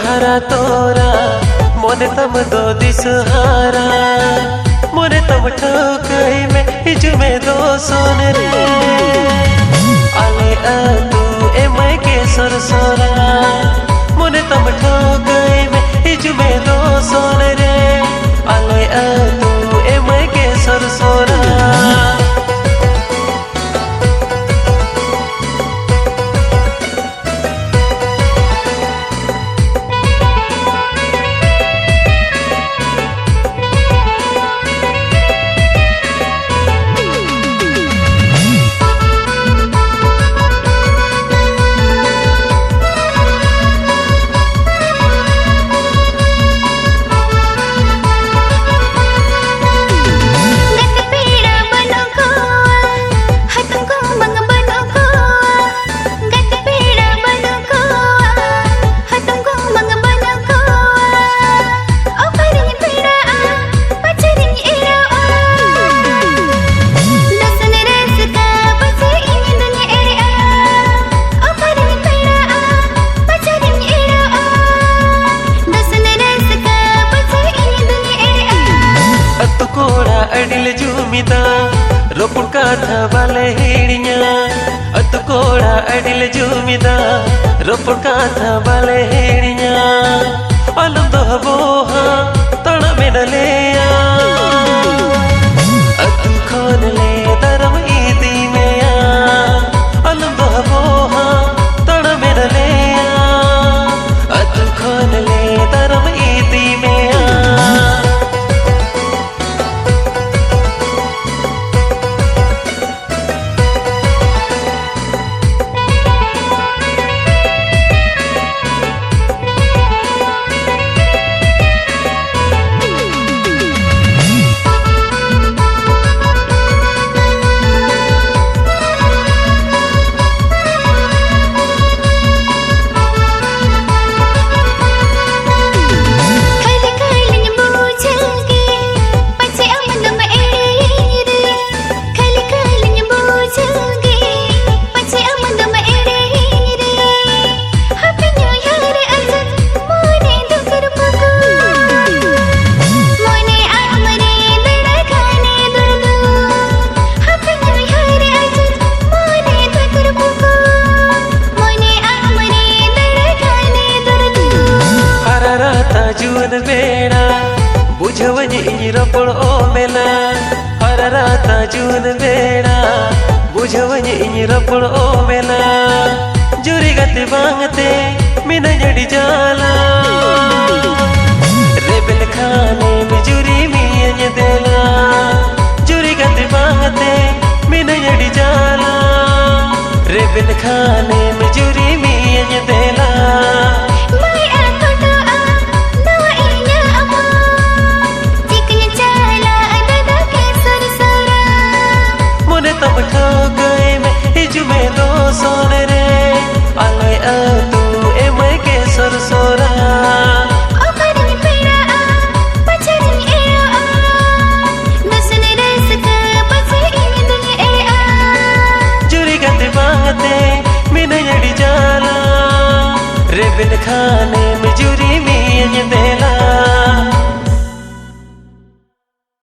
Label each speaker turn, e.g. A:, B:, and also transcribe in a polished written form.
A: हरा तोरा मोने तम दो दिसहारा मोने तम ठोकई में हिजु में दो सोन रे आले तू ए मैं के सरसोरा मोने तम ठोकई में हिजु में दो सोन रे आले तू ए मैं के सरसोरा अडिल जुमिदा रोपुड़ काथा बाले हिड़िया अतुकोड़ा अडिल जुमिदा रोपुड़ काथा बाले हिड़िया अलम दो बोहा तड़ा में नलेया अतु खोन ले दरम ईदी में अलम दो बोहा तड़ा में नलेया अतु खोन ले दरम ईदी में जुवन बेड़ा बुझवñ इन रपड़ ओ मेला हर राता जुवन बेड़ा बुझवñ इन रपड़ ओ मेला जुरी गते बांगते मिना जड़ी जाला रेबेल खाने में जुरी मियñ देला जुरी गते बांगते मिना जड़ी जाला रेबेल खाने में जुरी मियñ देला तब ठोकई में हिजु में दो सोन रे आले तू ए मैं के सरसोरा जुरी गते बांगते मिना जड़ी जाला रेबेल खाने